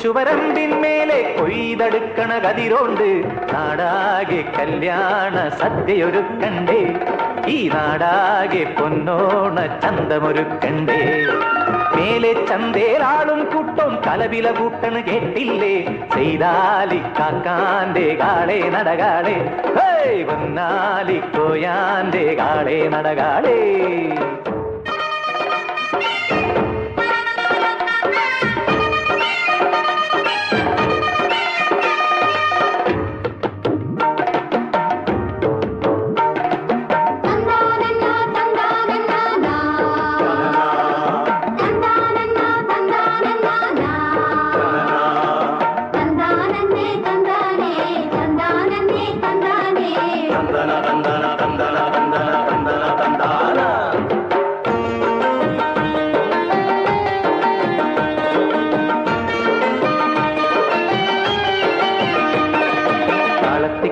കൊച്ചുവരമ്പിന്മേലെ കൊയ്തെടുക്കണ കതിരോണ്ട് നാടാകെ കല്യാണ സദ്യയൊരുക്കണ്ടേ, ഈ നാടാകെ പൊന്നോണ ചന്തമൊരുക്കണ്ടേ. മേലെ ചന്തേലാളും കൂട്ടം കലവില കൂട്ടണ് കേട്ടില്ലേ, ചെയ്താലിക്കാക്കാന്റെ കാളെ നടകാളെ, വന്നാലിക്കോയാന്റെ കാളെ നടകാളെ.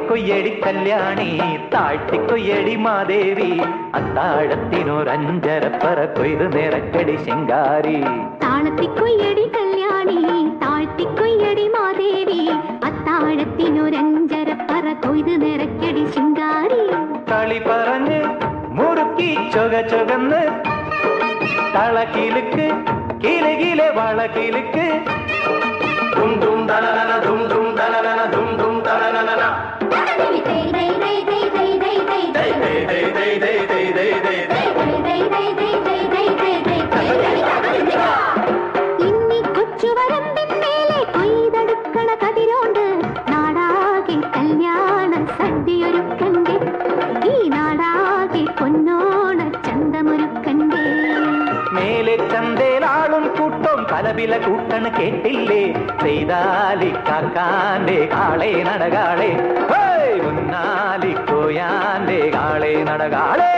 കൊയ്യടി കല്യാണി താഴ്ത്തിക്കൊയ്യടി മാദേവി, അത്താഴത്തിനൊരഞ്ചരപ്പറ കൊയ്ത് നിറക്കടി ശിങ്കാരി. താളത്തിക്കൊയ്യടി കല്യാണി താഴ്ത്തിക്കൊയ്യടി മാദേവി, അത്താഴത്തിനൊരഞ്ചരപ്പറ കൊയ്ത് നിറക്കടി ശിങ്കാരി. കളി പറഞ്ഞ് മുറുക്കി ചൊക ചൊകന്ന് തളക്കിലുക്ക് കിലുകിലെ വളക്കിലുക്ക്, ദും ദും തലനന ദും ദും തലനന ദും ദും തലനന. ഇന്നി കൊച്ചുവരമ്പിന്മേലെ കൊയ്തെടുക്കണ കതിരോണ്ട് നാടാകെ കല്യാണ സദ്യയൊരുക്കണ്ടേ, ഈ നാടാകെ പൊന്നോണ ചന്തമൊരുക്കണ്ടേ. മേലെ ചന്തേലാളും കൂട്ടം കലവില കൂട്ടണ് കേട്ടില്ലേ, ചെയ്താലിക്കാക്കാന്റെ കാളെ നടകാളെ, മുന്നാലിക്കോയാന്റെ കാളെ നടകാളെ.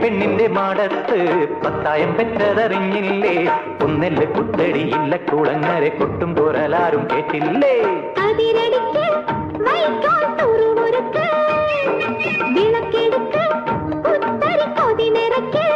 പെണ്ണിന്റെ മാടത്ത് പത്തായം പെറ്റതറിഞ്ഞില്ലേ, ഒന്നെല്ല് കുത്തടി ഇല്ല കുളങ്ങരെ കൊട്ടും പോരലാരും കേട്ടില്ലേ. അതിരടിക്ക് വൈക്കോൽ തുറുമുറുക്ക് വിളക്കെടുക്ക് പുത്തരി കൊതി നിറയ്ക്ക്,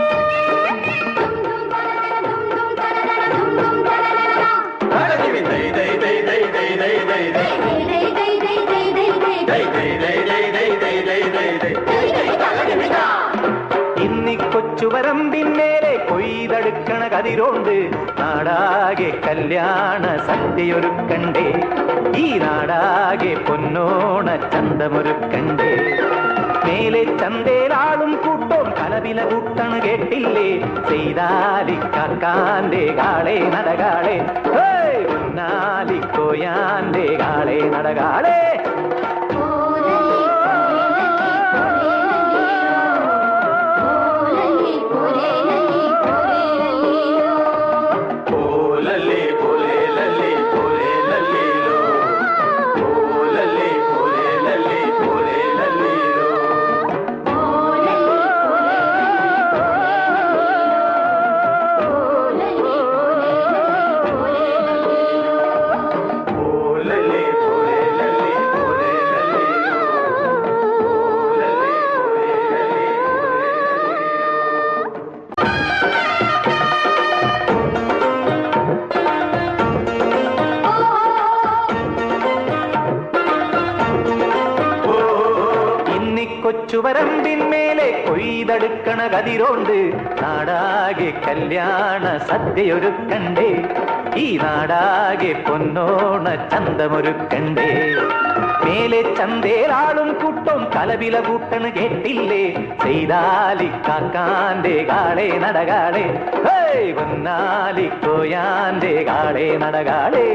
ഇന്നി കൊച്ചുവരമ്പിന്മേലെ കൊയ്തെടുക്കണ കതിരോണ്ട് നാടാകെ കല്യാണ സദ്യയൊരുക്കണ്ടേ, ഈ നാടാകെ പൊന്നോണ ചന്തമൊരുക്കണ്ടേ. മേലെ ചന്തേലാളും കൂട്ടം കലവില കൂട്ടണ് കേട്ടില്ലേ, ചെയ്താലിക്കാക്കാന്റെ കാളെ നടകാളെ, ഉന്നാലിക്കോയാന്റെ കാളെ നടകാളെ. കൊച്ചുവരമ്പിന്മേലെ കൊയ്തെടുക്കണ കതിരോണ്ട് നാടാകെ കല്യാണ സദ്യയൊരുക്കണ്ടേ, ഈ നാടാകെ പൊന്നോണ ചന്തമൊരുക്കണ്ടേ. മേലെ ചന്തേലാളും കൂട്ടം കലവില കൂട്ടണ് കേട്ടില്ലേ, ചെയ്താലിക്കാക്കാന്റെ കാളെ നടകാളെ, വന്നാലിക്കോയാന്റെ കാളെ നടകാളേ.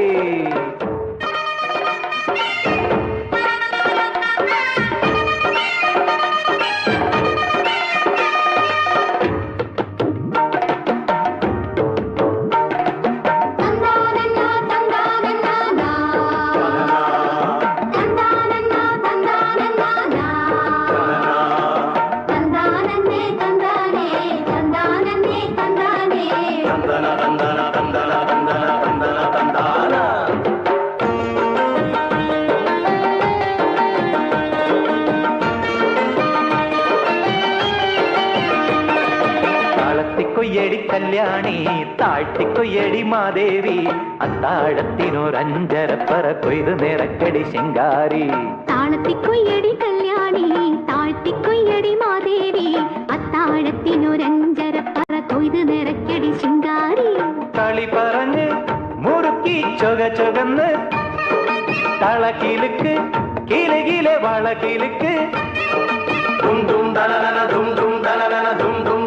കൊയ്യടി കല്യാണി താഴ്ത്തിക്കൊയ്യടി മാദേവി, അത്താഴത്തിനൊരഞ്ചരപ്പറ കൊയ്ത് നിറക്കടി ശിങ്കാരി. താളത്തിക്കൊയ്യടി കല്യാണി താഴ്ത്തിക്കൊയ്യടി മാദേവി, അത്താഴത്തിനൊരഞ്ചരപ്പറ കൊയ്ത് നിറക്കടി ശിങ്കാരി. കളി പറഞ്ഞ് മുറുക്കി ചൊകന്ന് തളക്കിലുക്ക് കിലകിലെ വളക്കിലുക്ക്, ദും ദും ദലനന ദും ദും ദലനന ദും ദും